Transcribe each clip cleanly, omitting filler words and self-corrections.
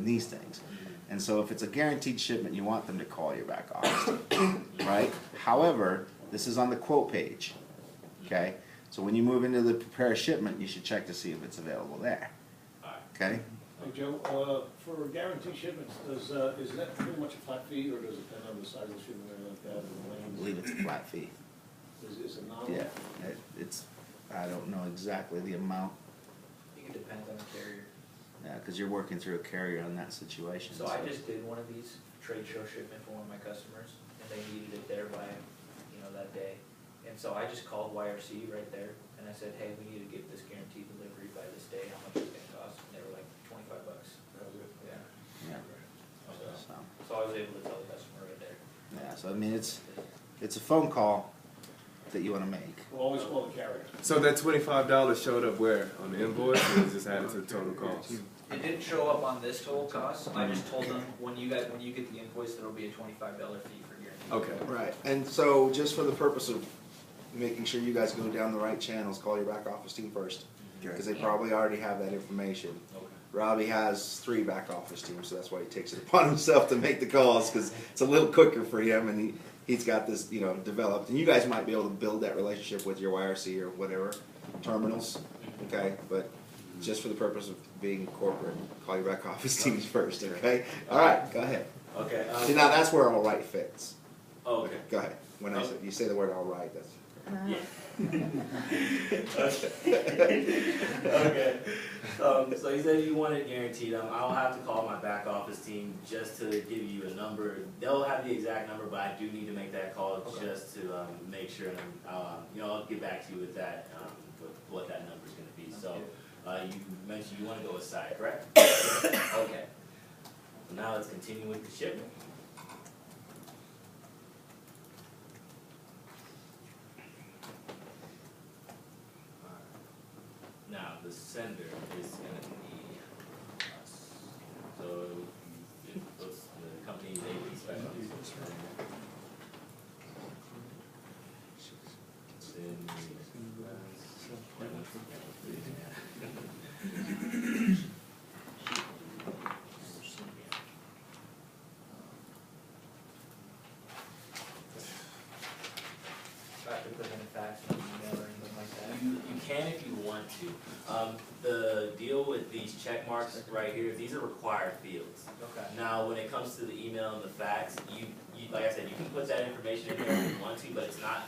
doing these things. And so if it's a guaranteed shipment, you want them to call your back office team, right? However, this is on the quote page, okay? So when you move into the prepare a shipment, you should check to see if it's available there, okay? Hey Joe, for guaranteed shipments, is that pretty much a flat fee, or does it depend on the size of the shipment or anything like that? I believe it's a flat fee. Is it not? Yeah, it's, I don't know exactly the amount, I think it depends on the carrier. yeah, because you're working through a carrier on that situation. So I just did one of these trade show shipment for one of my customers, and they needed it there by, that day. And so I just called YRC right there, and I said, hey, we need to get this guaranteed delivery by this day, how much is it gonna cost? And they were like, $25. That was it? Yeah. Yeah, So so, I was able to tell the customer right there. yeah, so I mean, it's a phone call that you wanna make. We'll always call the carrier. So that $25 showed up where? On the invoice, or is just added to the total cost? It didn't show up on this total cost, I just told them, when you get the invoice, there'll be a $25 fee for guarantee. Okay. Right, and so just for the purpose of making sure you guys go down the right channels, call your back office team first, because they probably already have that information. Okay. Robbie has 3 back office teams, so that's why he takes it upon himself to make the calls, because it's a little quicker for him, and he's got this, developed. And you guys might be able to build that relationship with your YRC or whatever terminals, okay? But just for the purpose of being corporate, call your back office teams first, okay? All right, go ahead. Okay. See, now that's where all right fits. Oh, okay. Go ahead. When I say, you say the word all right, that's. Yeah. Okay. So you said you wanted guaranteed. I'll have to call my back office team just to give you a number. They'll have the exact number, but I do need to make that call just to make sure. And I'll get back to you with that, with what that number is going to be. So you mentioned you want to go with side, correct? Okay. So now let's continue with the shipment. Now, the sender is going to be us. So, the company is AP Specialties. Do I have to put in a fax or email or anything like that? You can if you want to. The deal with these check marks right here, these are required fields. Okay. Now, when it comes to the email and the fax, you like I said, you can put that information in there if you want to, but it's not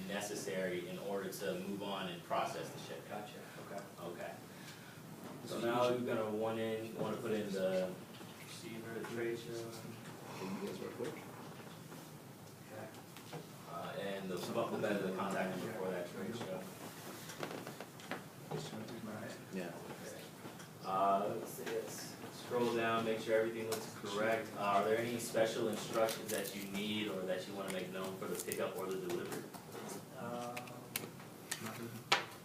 necessary in order to move on and process the shipment. Gotcha, okay. Okay. So now we're gonna want to put in the receiver, the trade show, Okay. and the contact number for that trade show. Yeah. Let's see, let's scroll down, make sure everything looks correct. Are there any special instructions that you need or that you wanna make known for the pickup or the delivery?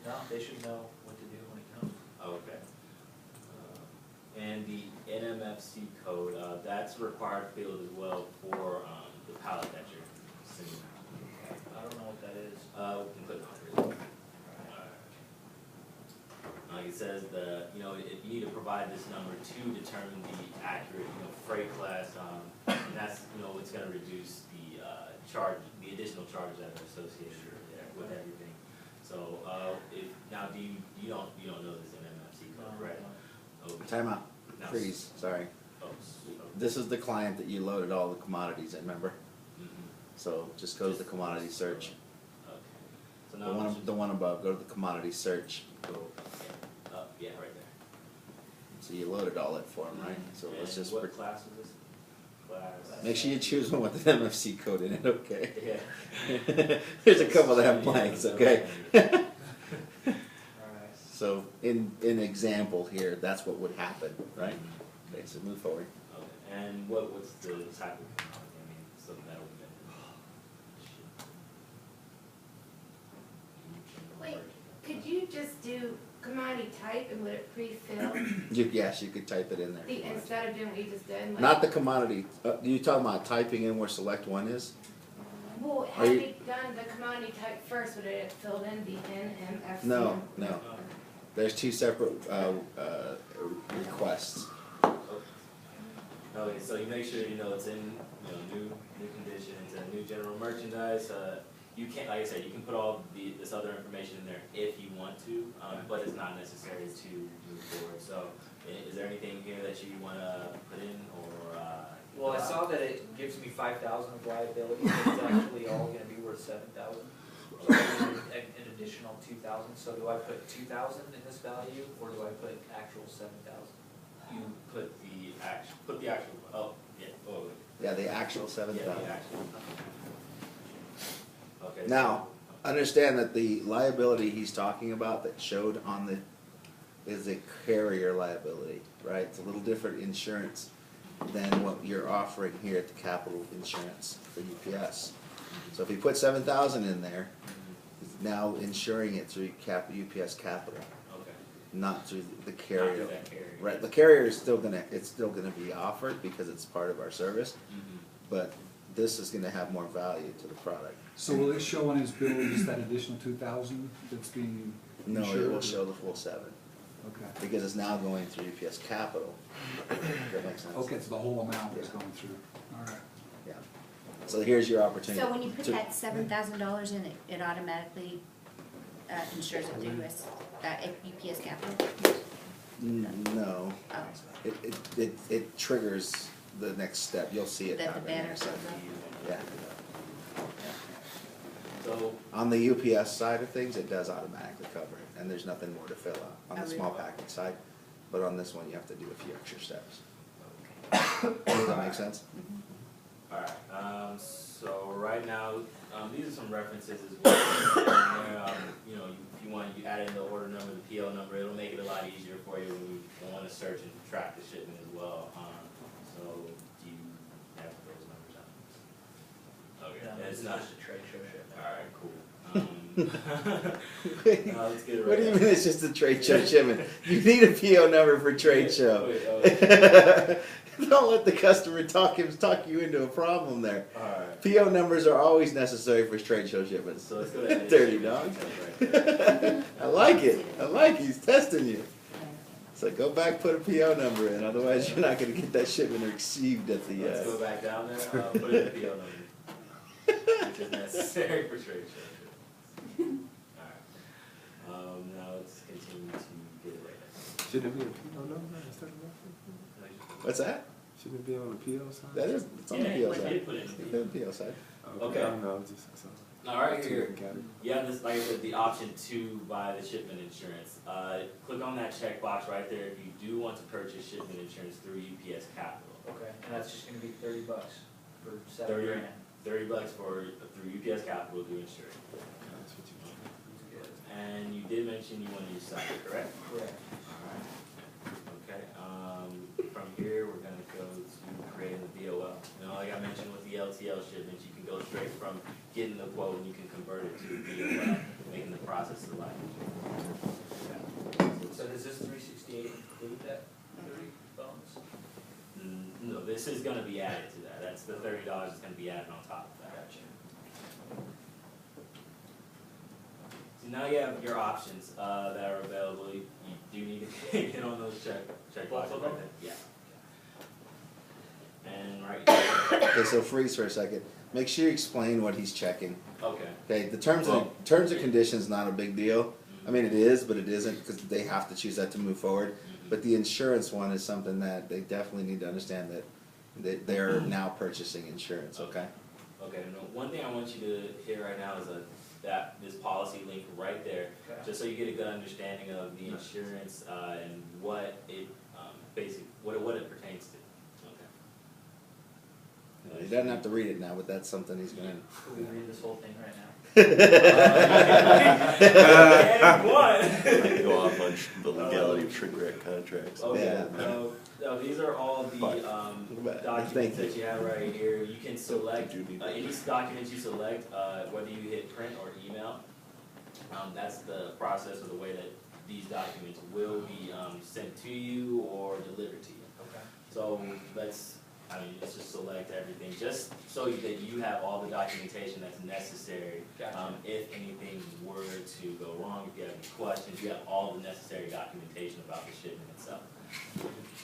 No, they should know what to do when it comes. Okay. And the NMFC code, that's a required field as well for, the pallet that you're sending out. I don't know what that is. We can put numbers. Like it says if you need to provide this number to determine the accurate, freight class, and that's, it's gonna reduce the, the additional charges that are associated with everything. So, you don't know this NMFC code, right? Okay. Time out. No. Freeze, sorry. Oh, This is the client that you loaded all the commodities in, remember? mhm. So just go to the commodity search. Okay. So The now, one, the one above, go to the commodity search. yeah, right there. So you loaded all that for them, right? So let's And just, what class is this? Class. make sure you choose one with an MFC code in it, okay? Yeah. There's a couple that have blanks, okay? Alright. So in example here, that's what would happen, right? Okay, so move forward. Okay, and what's the type of commodity? I mean, some metal vendor. Wait, could you just do commodity type and would it pre-fill Yes, you could type it in there. instead of doing what you just did? Like, Not the commodity, you talking about typing in where select one is? well, Are had you- we done the commodity type first, would it have filled in the NMFC? No, no. There's 2 separate requests. Okay, so you make sure you know it's in, you know, new condition, it's a new general merchandise, you can't, like I said, you can put all this other information in there if you want to, but it's not necessary to move forward, so, is there anything here that you wanna put in, or, Well, I saw that it gives me 5,000 of liability, but it's actually all gonna be worth 7,000. So an additional 2,000, so do I put 2,000 in this value, or do I put actual 7,000? You put the actual, oh, yeah, oh, Yeah, the actual seven yeah, the thousand. actual. Okay. Now, understand that the liability he's talking about that showed on the, is a carrier liability, right? It's a little different insurance than what you're offering here at the Capital Insurance for UPS. So if he put 7,000 in there, he's now insuring it through UPS Capital, Okay. not through the Not carrier. do that carrier. Right, the carrier is still gonna, it's still gonna be offered because it's part of our service, Mhm. but this is gonna have more value to the product. So will it show on his bill just that additional 2,000 that's being No, it insured? will show the full 7, Okay. because it's now going through UPS Capital. Does that make sense? Okay, so the whole amount is Yeah. going through, all right. Yeah. So here's your opportunity. So when you put to- that $7,000 in, it automatically insures it through US, UPS Capital? No, Oh, it triggers the next step, you'll see it that the happen. banner goes up? Yeah. So, On the UPS side of things, it does automatically cover it, and there's nothing more to fill out on Oh, the small really? package side. But on this one, you have to do a few extra steps. Does that make sense? alright, so right now, these are some references as well. Where, you know, if you want, you add in the order number, the PO number, it'll make it a lot easier for you when you wanna search and track the shipment as well. So, do you have those numbers out? Okay, No, it's it's not, just a trade show shipment. alright, cool. Let's get it What do you right. mean it's just a trade show shipment? You need a PO number for trade show. Wait, oh, Don't let the customer talk you into a problem there. alright, PO numbers are always necessary for trade show shipments. so let's go to edit Dirty shipment dog. details right there. I like it. I like it. He's testing you. So go back, put a PO number in, otherwise you're not gonna get that shipment received at the, Let's go back down there, put in the PO number, which is necessary for trade show. Alright, now let's continue to get it right. Should it be a PO number instead of reference? what's that? Shouldn't it be on the PO side? That is, it's on the Yeah, PO we side. did put it in the It's on the PO side. Okay. I don't know, just, so. Alright, Two here, different categories. you have this, like I said, the option to buy the shipment insurance. Click on that checkbox right there if you do want to purchase shipment insurance through UPS Capital. Okay, and that's just gonna be $30 for 7 30 grand. $30 through UPS Capital to insure it. That's what you want. And you did mention you wanted to use cyber, correct? Correct. Alright, okay, from here, we're gonna go to creating the BOL. You know, like I mentioned with the LTL shipments, you can go straight from getting the quote and you can convert it to BOL, making the process a lot easier. So does this 368 include that 30 bonus? No, this is gonna be added to that, that's the $30 is gonna be added on top of that. Gotcha. So now you have your options, that are available, you do need to get on those check Both boxes of right them? there, yeah. And right, Okay, so freeze for a second. Make sure you explain what he's checking. okay. Okay, the terms and conditions not a big deal. I mean, it is, but it isn't, because they have to choose that to move forward. But the insurance one is something that they definitely need to understand that they're now purchasing insurance, okay? Okay, no, one thing I want you to hear right now is that this policy link right there, Okay. just so you get a good understanding of the insurance, and what it, what it pertains to. Okay. He doesn't have to read it now, but that's something he's gonna. Could we read this whole thing right now? And one. Like go off on the legality of shrink wrap contracts. Okay, Yeah. so these are all the, But documents thank that you have right here. You can select, You do need any documents you select, whether you hit print or email. That's the process or the way that these documents will be, sent to you or delivered to you. Okay. So let's just select everything, just so that you have all the documentation that's necessary. Gotcha. If anything were to go wrong, if you have any questions, you have all the necessary documentation about the shipment itself.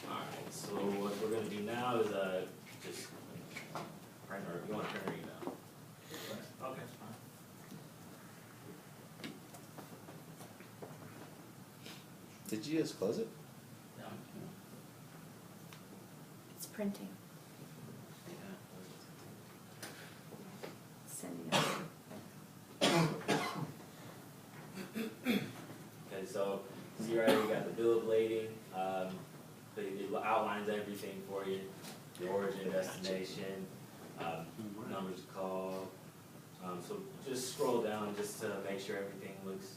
Alright, so what we're gonna do now is, just print, or you want to print or email? Okay, it's fine. Did you just close it? No. It's printing, sending it. Okay, so, see right here, you got the bill of lading, it outlines everything for you, the origin, destination, numbers to call. So just scroll down just to make sure everything looks,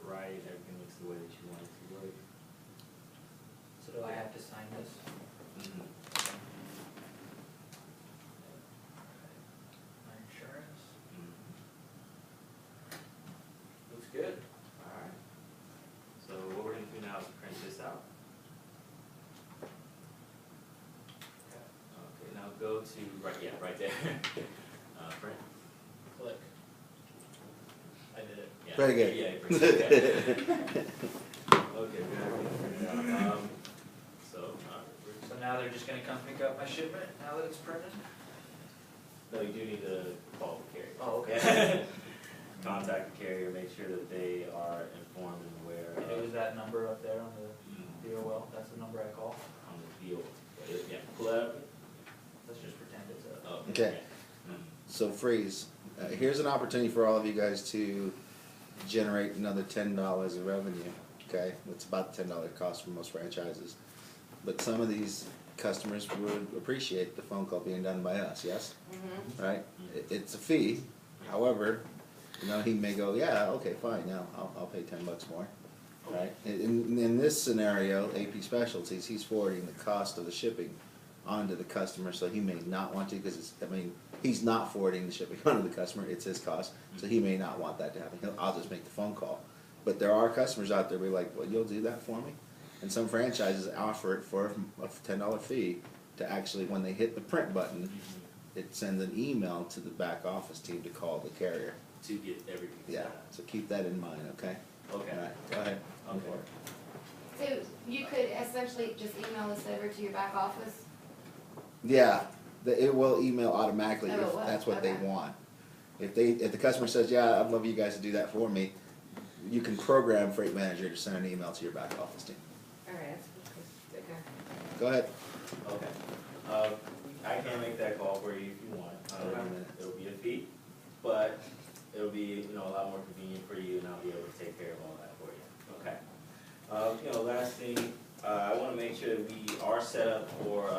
right, everything looks the way that you want it to look. So do I have to sign this? Mhm. My insurance? Mhm. Looks good, alright. So what we're gonna do now is print this out. Okay, now go to, right there. Print. Click. I did it. Yeah. Very good. Yeah, print it, okay. Okay, good. So, So now they're just gonna come pick up my shipment now that it's printed? no, you do need to call the carrier. Oh, okay. Contact the carrier, make sure that they are informed and aware And it was of, that number up there on the DOL, that's the number I call? on the deal. Yeah, pull that up. Let's just pretend it's a. Oh, Okay. Mhm. So Freeze, here's an opportunity for all of you guys to generate another $10 of revenue, okay? It's about $10 cost for most franchises. But some of these customers would appreciate the phone call being done by us, yes? Right? It's a fee, however, you know, he may go, yeah, okay, fine, now I'll pay $10 more, right? In this scenario, AP Specialties, he's forwarding the cost of the shipping onto the customer, so he may not want to, because it's, I mean, he's not forwarding the shipping onto the customer, it's his cost, so he may not want that to happen. I'll just make the phone call. But there are customers out there who are like, well, you'll do that for me? And some franchises offer it for a $10 fee to actually, when they hit the print button, it sends an email to the back office team to call the carrier. To get everything set Yeah, up. so keep that in mind, okay? Okay. All right, go ahead. Go Okay. for it. So you could essentially just email this over to your back office? Yeah, it will email automatically Oh, it if will, that's what they okay. want. If the customer says, yeah, I'd love you guys to do that for me, you can program Freight Manager to send an email to your back office team. Alright, okay. Go ahead. Okay. I can make that call for you if you want. Okay. It'll be a fee, but it'll be, you know, a lot more convenient for you, and I'll be able to take care of all that for you. Okay. You know, last thing, I wanna make sure that we are set up for,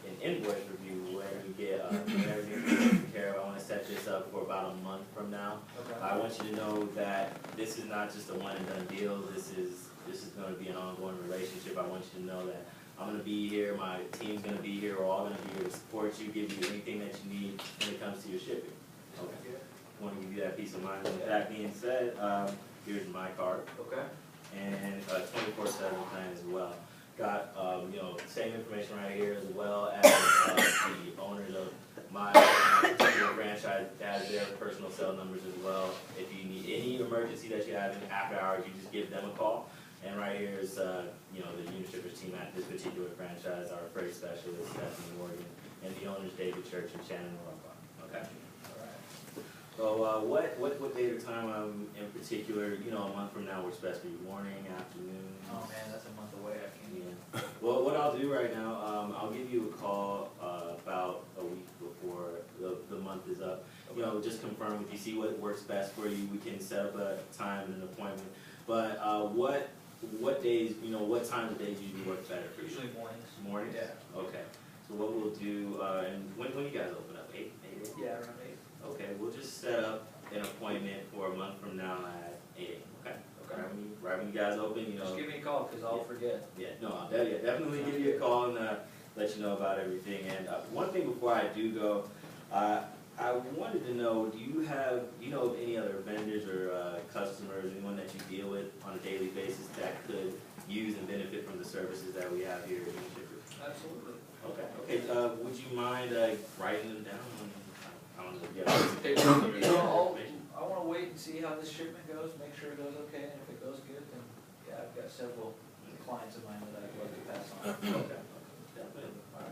an invoice review where we get, everything taken care of. I wanna set this up for about a month from now. Okay. I want you to know that this is not just a one and done deal, this is gonna be an ongoing relationship. I want you to know that I'm gonna be here, my team's gonna be here, we're all gonna be here to support you, give you anything that you need when it comes to your shipping. Okay. Wanna give you that peace of mind. With that being said, here's my card, Okay. and 24/7 plan as well. Got, you know, same information right here, as well as, the owners of my particular franchise has their personal cell numbers as well. If you need any emergency that you have in after hours, you just give them a call. And right here is, you know, the Unishippers team at this particular franchise, our freight specialist, Stephanie Morgan, and the owners, David Church and Shannon Rothbach. Okay? So, what day or time, in particular, you know, a month from now works best for you? Morning, afternoon? Oh man, that's a month away, I can't even. Yeah. Well, what I'll do right now, I'll give you a call, about a week before the month is up. You know, just confirm with you, see what works best for you, we can set up a time and an appointment. But, what days, you know, what times of days usually work better for you? Usually mornings. Mornings? Yeah. Okay, so what we'll do, and when you guys open up, 8? Yeah, around 8. Okay, we'll just set up an appointment for a month from now at 8 a.m., okay? Okay. Right when you guys open, you know. Just give me a call, cause I'll forget. Yeah, no, I'll definitely give you a call and, let you know about everything. And, one thing before I do go, I wanted to know, do you know of any other vendors or, customers, anyone that you deal with on a daily basis that could use and benefit from the services that we have here at Unishippers? Absolutely. Okay, would you mind, writing them down? I don't know, yeah. I wanna wait and see how this shipment goes, make sure it goes okay, and if it goes good, then, yeah, I've got several clients of mine that I'd love to pass on. Okay, definitely.